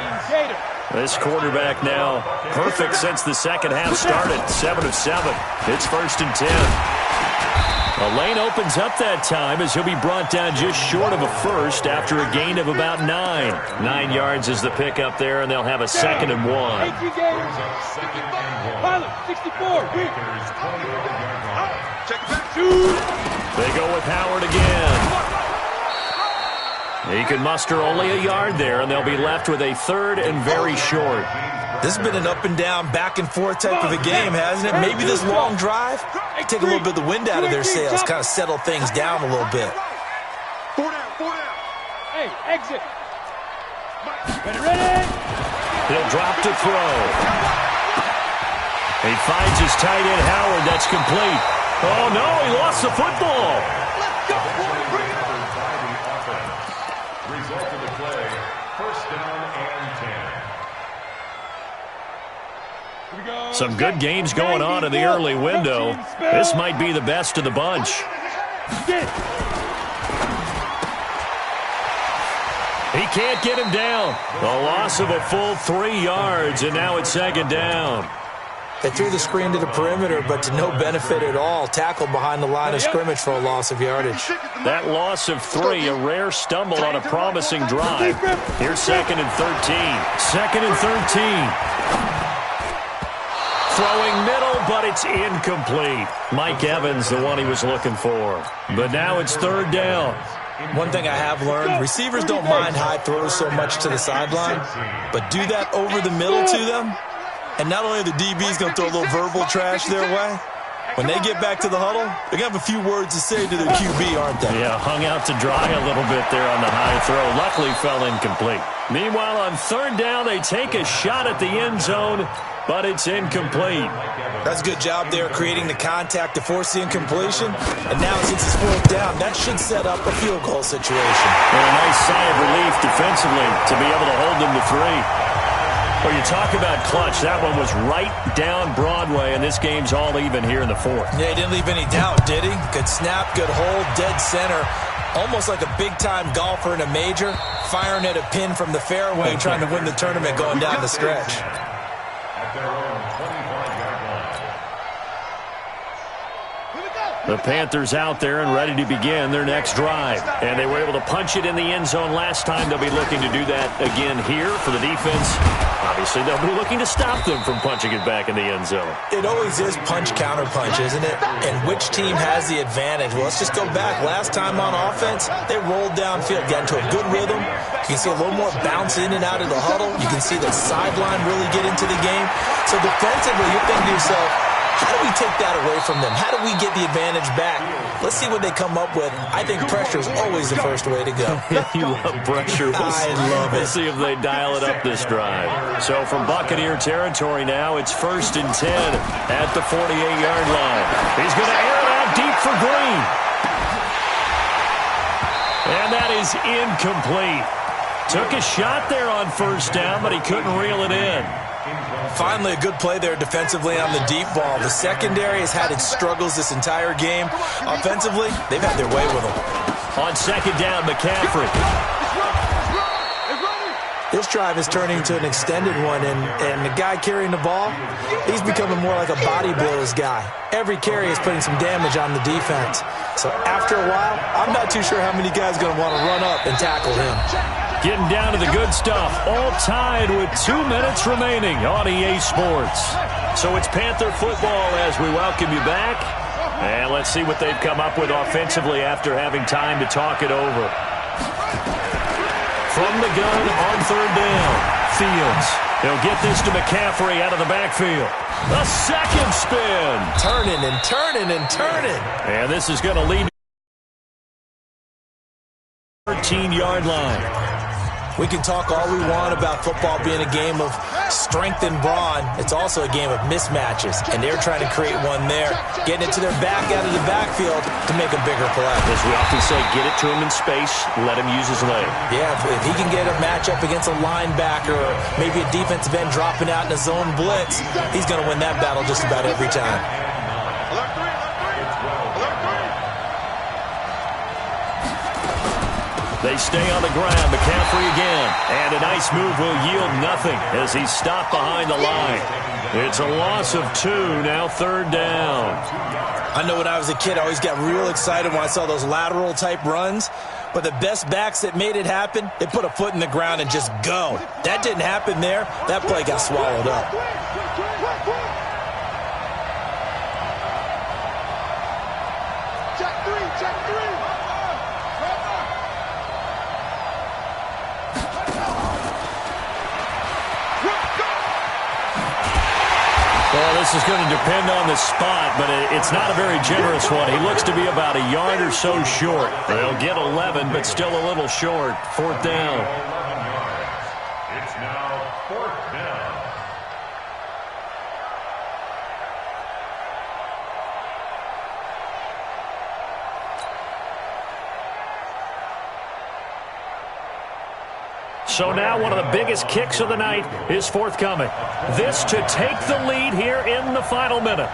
[SPEAKER 1] This quarterback now perfect since the second half started. 7 of 7. It's 1st and 10. A lane opens up that time as he'll be brought down just short of a first after a gain of about 9. 9 yards is the pickup there, and they'll have a 2nd and 1.
[SPEAKER 5] Pilot, 64.
[SPEAKER 3] Check it back.
[SPEAKER 1] They go with Howard again. He can muster only a yard there, and they'll be left with a 3rd and very short.
[SPEAKER 2] This has been an up-and-down, back-and-forth type of a game, hasn't it? Maybe this long drive, take a little bit of the wind out of their sails, kind of settle things down a little bit.
[SPEAKER 3] 4 down.
[SPEAKER 5] Hey, exit. Ready.
[SPEAKER 1] He'll drop to throw. He finds his tight end, Howard. That's complete. Oh, no, he lost the football.
[SPEAKER 3] Let's go. Bring it on.
[SPEAKER 4] Result of the play, 1st down and 10.
[SPEAKER 1] Some good games going on in the early window. This might be the best of the bunch. He can't get him down. A loss of a full 3 yards, and now it's 2nd down.
[SPEAKER 2] They threw the screen to the perimeter, but to no benefit at all. Tackled behind the line of scrimmage for a loss of yardage.
[SPEAKER 1] That loss of 3, a rare stumble on a promising drive. Here's 2nd and 13. 2nd and 13. Throwing middle, but it's incomplete. Mike Evans, the one he was looking for. But now it's 3rd down.
[SPEAKER 2] One thing I have learned, receivers don't mind high throws so much to the sideline, but do that over the middle to them, and not only are the DBs going to throw a little verbal trash their way, when they get back to the huddle, they're going to have a few words to say to their QB, aren't they?
[SPEAKER 1] Yeah, hung out to dry a little bit there on the high throw. Luckily fell incomplete. Meanwhile, on 3rd down, they take a shot at the end zone, but it's incomplete.
[SPEAKER 2] That's a good job there creating the contact to force the incompletion. And now since it's 4th down, that should set up a field goal situation.
[SPEAKER 1] And a nice sigh of relief defensively to be able to hold them to 3. Well, you talk about clutch. That one was right down Broadway, and this game's all even here in the 4th.
[SPEAKER 2] Yeah, he didn't leave any doubt, did he? Good snap, good hold, dead center. Almost like a big-time golfer in a major, firing at a pin from the fairway, trying to win the tournament going down the stretch.
[SPEAKER 4] At their own 25-yard line.
[SPEAKER 1] The Panthers out there and ready to begin their next drive. And they were able to punch it in the end zone last time. They'll be looking to do that again here for the defense. Obviously, they'll be looking to stop them from punching it back in the end zone.
[SPEAKER 2] It always is punch-counter-punch, isn't it? And which team has the advantage? Well, let's just go back. Last time on offense, they rolled downfield, got into a good rhythm. You can see a little more bounce in and out of the huddle. You can see the sideline really get into the game. So defensively, you're thinking to yourself, how do we take that away from them? How do we get the advantage back? Let's see what they come up with. I think pressure is always the first way to go.
[SPEAKER 1] You love pressure.
[SPEAKER 2] I love it.
[SPEAKER 1] We'll see if they dial it up this drive. So from Buccaneer territory now, it's 1st and 10 at the 48-yard line. He's going to air it out deep for Green. And that is incomplete. Took a shot there on 1st down, but he couldn't reel it in.
[SPEAKER 2] Finally, a good play there defensively on the deep ball. The secondary has had its struggles this entire game. Offensively, they've had their way with them.
[SPEAKER 1] On 2nd down, McCaffrey.
[SPEAKER 2] This drive is turning into an extended one, and the guy carrying the ball, he's becoming more like a body blows guy. Every carry is putting some damage on the defense. So after a while, I'm not too sure how many guys are going to want to run up and tackle him.
[SPEAKER 1] Getting down to the good stuff. All tied with 2 minutes remaining on EA Sports. So it's Panther football as we welcome you back. And let's see what they've come up with offensively after having time to talk it over. From the gun on 3rd down, Fields. He'll get this to McCaffrey out of the backfield. A second spin.
[SPEAKER 2] Turning and turning and turning.
[SPEAKER 1] And this is going to lead to the 13-yard line.
[SPEAKER 2] We can talk all we want about football being a game of strength and brawn. It's also a game of mismatches, and they're trying to create one there, getting it to their back out of the backfield to make a bigger play.
[SPEAKER 1] As we often say, get it to him in space, let him use his leg.
[SPEAKER 2] Yeah, if he can get a matchup against a linebacker or maybe a defensive end dropping out in a zone blitz, he's going to win that battle just about every time.
[SPEAKER 1] They stay on the ground. McCaffrey again. And a nice move will yield nothing as he's stopped behind the line. It's a loss of 2, now 3rd down.
[SPEAKER 2] I know when I was a kid, I always got real excited when I saw those lateral-type runs. But the best backs that made it happen, they put a foot in the ground and just go. That didn't happen there. That play got swallowed up.
[SPEAKER 3] Check three.
[SPEAKER 1] Well, this is going to depend on the spot, but it's not a very generous one. He looks to be about a yard or so short. They'll get 11, but still a little short. 4th down.
[SPEAKER 4] It's now 4th down.
[SPEAKER 1] So now one of the biggest kicks of the night is forthcoming. This to take the lead here in the final minute.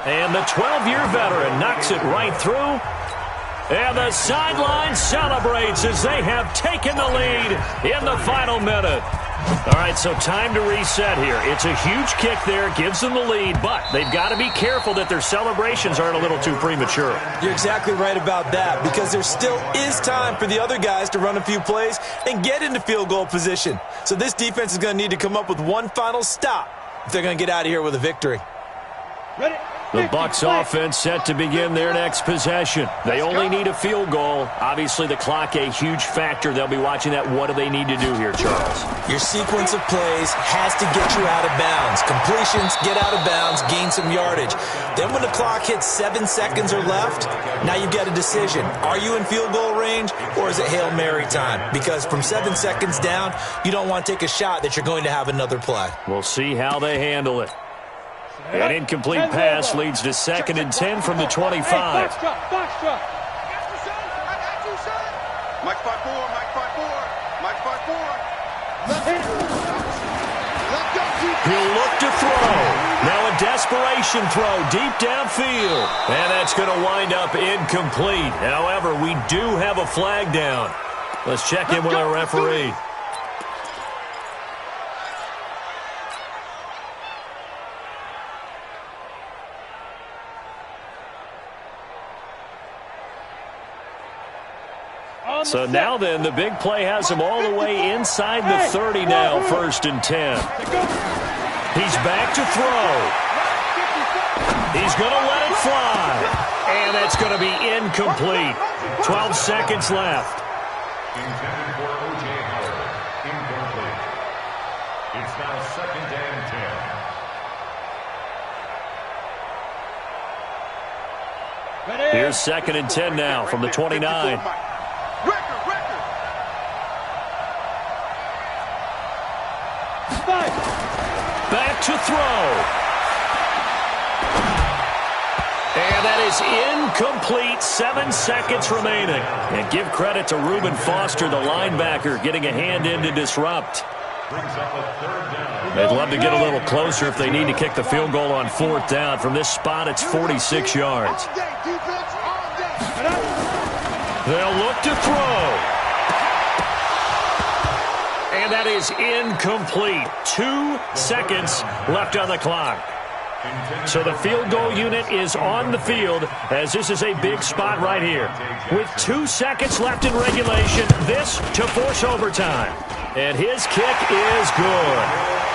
[SPEAKER 1] And the 12-year veteran knocks it right through. And the sideline celebrates as they have taken the lead in the final minute. All right, so time to reset here. It's a huge kick there, gives them the lead, but they've got to be careful that their celebrations aren't a little too premature.
[SPEAKER 2] You're exactly right about that, because there still is time for the other guys to run a few plays and get into field goal position. So this defense is going to need to come up with one final stop if they're going to get out of here with a victory.
[SPEAKER 5] Ready?
[SPEAKER 1] The Bucs offense set to begin their next possession. They only need a field goal. Obviously, the clock a huge factor. They'll be watching that. What do they need to do here, Charles?
[SPEAKER 2] Your sequence of plays has to get you out of bounds. Completions, get out of bounds, gain some yardage. Then when the clock hits 7 seconds or left, now you've got a decision. Are you in field goal range, or is it Hail Mary time? Because from 7 seconds down, you don't want to take a shot that you're going to have another play.
[SPEAKER 1] We'll see how they handle it. An incomplete pass leads to 2nd and 10 from the 25.
[SPEAKER 5] Box drop.
[SPEAKER 3] Mike 5-4. Mike 5-4. Let's go.
[SPEAKER 1] He'll look to throw. Now a desperation throw deep downfield. And that's going to wind up incomplete. However, we do have a flag down. Let's check in with our referee. So now then, the big play has him all the way inside the 30 now, 1st and 10. He's back to throw. He's going to let it fly. And that's going to be incomplete. 12 seconds left.
[SPEAKER 4] Intended for O.J. Howard. Incomplete. It's now 2nd and 10.
[SPEAKER 5] Ready?
[SPEAKER 1] Here's 2nd and 10 now from the 29. Back to throw. And that is incomplete. 7 seconds remaining. And give credit to Reuben Foster, the linebacker, getting a hand in to disrupt.
[SPEAKER 4] Brings up a 3rd down.
[SPEAKER 1] They'd love to get a little closer if they need to kick the field goal on 4th down. From this spot, it's 46 yards. They'll look to throw. And that is incomplete. 2 seconds left on the clock. So the field goal unit is on the field as this is a big spot right here. With 2 seconds left in regulation, this to force overtime. And his kick is good.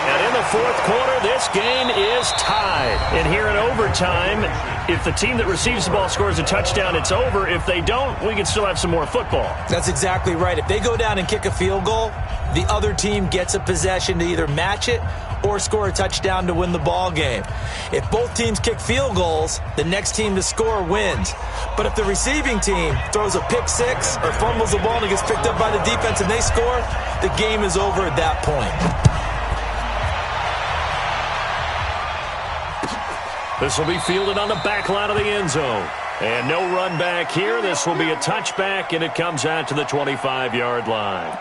[SPEAKER 1] And in the fourth quarter, this game is tied. And here in overtime, if the team that receives the ball scores a touchdown, it's over. If they don't, we can still have some more football.
[SPEAKER 2] That's exactly right. If they go down and kick a field goal, the other team gets a possession to either match it or score a touchdown to win the ball game. If both teams kick field goals, the next team to score wins. But if the receiving team throws a pick six or fumbles the ball and it gets picked up by the defense and they score, the game is over at that point.
[SPEAKER 1] This will be fielded on the back line of the end zone. And no run back here. This will be a touchback, and it comes out to the 25-yard line.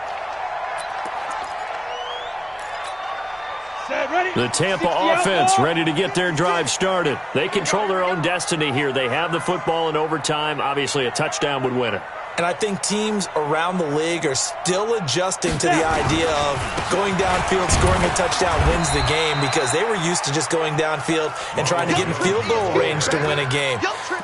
[SPEAKER 1] The Tampa offense ready to get their drive started. They control their own destiny here. They have the football in overtime. Obviously, a touchdown would win it.
[SPEAKER 2] And I think teams around the league are still adjusting to the idea of going downfield, scoring a touchdown wins the game, because they were used to just going downfield and trying to get in field goal range to win a game.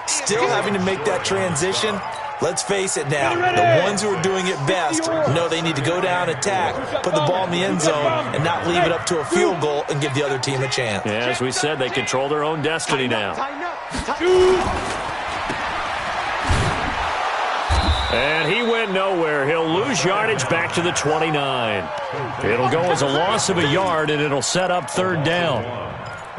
[SPEAKER 2] Still having to make that transition. Let's face it now, the ones who are doing it best know they need to go down, attack, put the ball in the end zone, and not leave it up to a field goal and give the other team a chance.
[SPEAKER 1] Yeah, as we said, they control their own destiny now. And he went nowhere. He'll lose yardage back to the 29. It'll go as a loss of a yard, and it'll set up third down.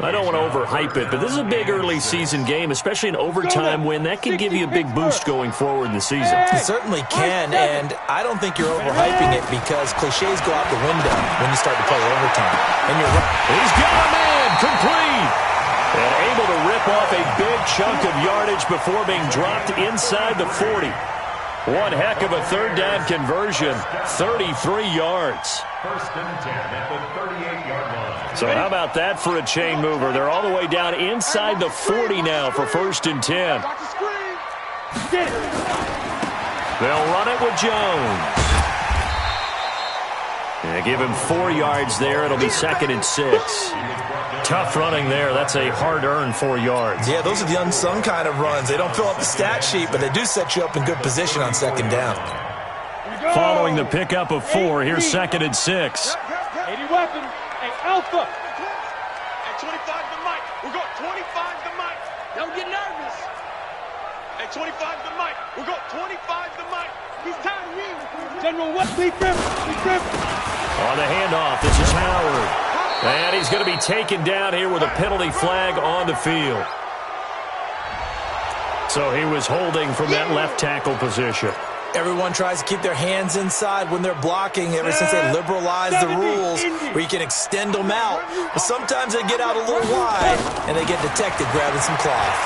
[SPEAKER 1] I don't want to overhype it, but this is a big early season game, especially an overtime win. That can give you a big boost going forward in the season.
[SPEAKER 2] It certainly can, and I don't think you're overhyping it because cliches go out the window when you start to play overtime. And you're right.
[SPEAKER 1] He's got a man complete. And able to rip off a big chunk of yardage before being dropped inside the 40. One heck of a third down conversion, 33 yards.
[SPEAKER 4] First and 10 at the 38-yard line.
[SPEAKER 1] So how about that for a chain mover? They're all the way down inside the 40 now for first and 10. They'll run it with Jones. Yeah, give him 4 yards there. It'll be second and 6. Tough running there. That's a hard-earned 4 yards.
[SPEAKER 2] Yeah, those are the unsung kind of runs. They don't fill up the stat sheet, but they do set you up in good position on second down.
[SPEAKER 1] Following the pickup of 4, here's second and 6.
[SPEAKER 5] 80 weapon. Hey, Alpha.
[SPEAKER 3] Hey, 25 to Mike. We'll go 25 to Mike. Don't get nervous. Hey, 25 to Mike. We'll go 25 to Mike. He's tired of you.
[SPEAKER 5] General, what? Lead grip.
[SPEAKER 1] On the handoff, this is Howard. And he's going to be taken down here with a penalty flag on the field. So he was holding from that left tackle position.
[SPEAKER 2] Everyone tries to keep their hands inside when they're blocking ever since they liberalized the rules where you can extend them out. But sometimes they get out a little wide and they get detected grabbing some cloth.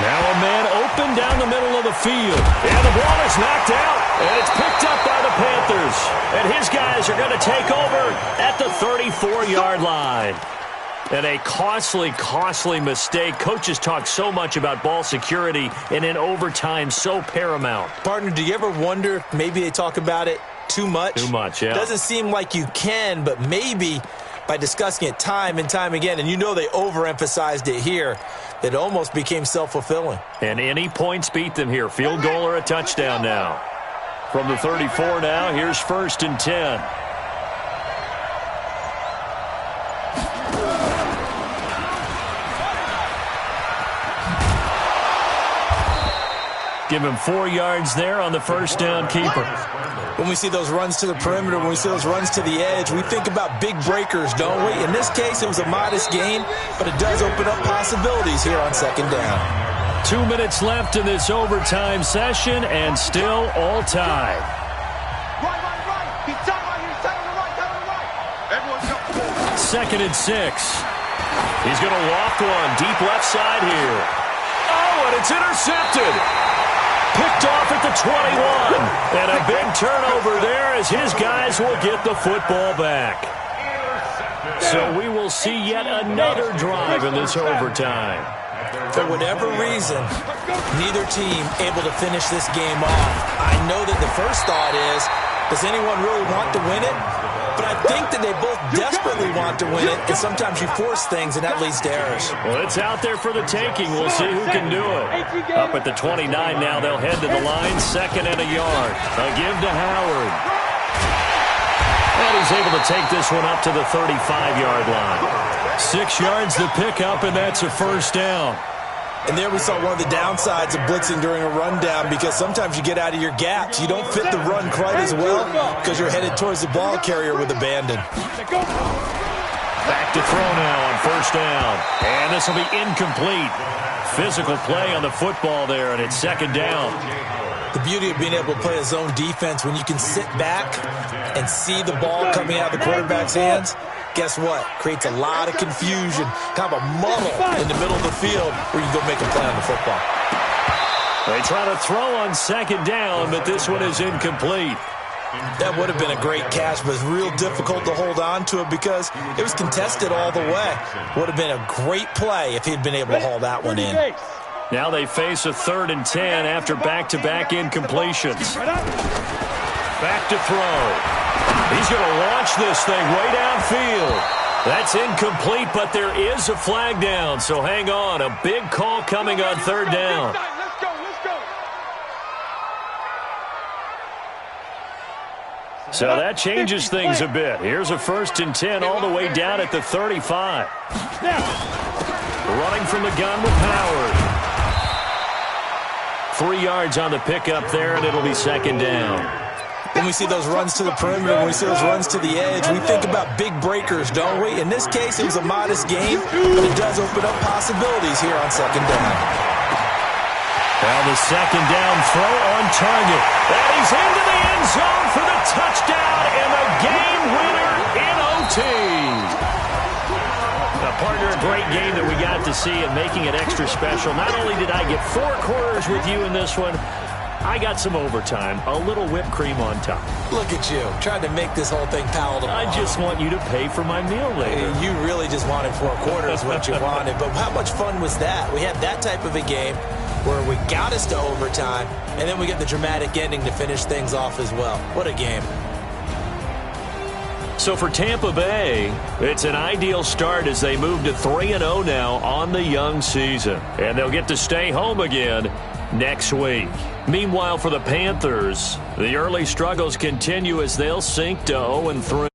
[SPEAKER 1] Now a man open down the middle of the field. And the ball is knocked out. And it's picked up by the Panthers. And his guys are going to take over at the 34-yard line. And a costly mistake. Coaches talk so much about ball security, and in overtime, so paramount.
[SPEAKER 2] Partner, do you ever wonder if maybe they talk about it too much?
[SPEAKER 1] Too much, yeah.
[SPEAKER 2] Doesn't seem like you can, but maybe by discussing it time and time again, and you know they overemphasized it here, it almost became self-fulfilling.
[SPEAKER 1] And any points beat them here. Field goal or a touchdown now. From the 34 now, here's first and 10. Give him 4 yards there on the first down keeper.
[SPEAKER 2] When we see those runs to the perimeter, when we see those runs to the edge, we think about big breakers, don't we? In this case, it was a modest gain, but it does open up possibilities here on second down.
[SPEAKER 1] 2 minutes left in this overtime session, and still all tied.
[SPEAKER 3] Right. He's tied right here. He's tied on the right. Everyone's got 4.
[SPEAKER 1] Second and 6. He's going to loft one deep left side here. Oh, and it's intercepted. Picked off at the 21. And a big turnover there as his guys will get the football back. So we will see yet another drive in this overtime.
[SPEAKER 2] For whatever reason, neither team able to finish this game off. I know that the first thought is, does anyone really want to win it? But I think that they both desperately want to win it, and sometimes you force things, and that leads to errors.
[SPEAKER 1] Well, it's out there for the taking. We'll see who can do it. Up at the 29 now, they'll head to the line, second and a yard. A give to Howard. And And he's able to take this one up to the 35-yard line. 6 yards to pick up, and that's a first down.
[SPEAKER 2] And there we saw one of the downsides of blitzing during a rundown, because sometimes you get out of your gaps. You don't fit the run quite as well because you're headed towards the ball carrier with abandon.
[SPEAKER 1] Back to throw now on first down. And this will be incomplete. Physical play on the football there, and it's second down.
[SPEAKER 2] The beauty of being able to play a zone defense, when you can sit back and see the ball coming out of the quarterback's hands, guess what? Creates a lot of confusion, kind of a muddle in the middle of the field where you can go make a play on the football.
[SPEAKER 1] They try to throw on second down, but this one is incomplete.
[SPEAKER 2] That would have been a great catch, but it's real difficult to hold on to it because it was contested all the way. Would have been a great play if he'd been able to haul that one in.
[SPEAKER 1] Now they face a 3rd and 10 after back-to-back incompletions. Back to throw. He's going to launch this thing way downfield. That's incomplete, but there is a flag down, so hang on. A big call coming on 3rd down.
[SPEAKER 3] Let's go.
[SPEAKER 1] So that changes things a bit. Here's a 1st and 10 all the way down at the 35. Running from the gun with Howard. 3 yards on the pickup there, and it'll be second down.
[SPEAKER 2] When we see those runs to the perimeter, when we see those runs to the edge, we think about big breakers, don't we? In this case, it was a modest game, but it does open up possibilities here on second down.
[SPEAKER 1] Now the second down throw on target. And he's into the end zone for the touchdown and the game winner in OT. Now, partner, a great game that we got to see and making it extra special. Not only did I get 4 quarters with you in this one, I got some overtime, a little whipped cream on top.
[SPEAKER 2] Look at you, trying to make this whole thing palatable.
[SPEAKER 1] I just want you to pay for my meal later.
[SPEAKER 2] You really just wanted 4 quarters, what you wanted. But how much fun was that? We had that type of a game where we got us to overtime, and then we get the dramatic ending to finish things off as well. What a game.
[SPEAKER 1] So for Tampa Bay, it's an ideal start as they move to 3-0 now on the young season. And they'll get to stay home again next week. Meanwhile, for the Panthers, the early struggles continue as they'll sink to 0-3.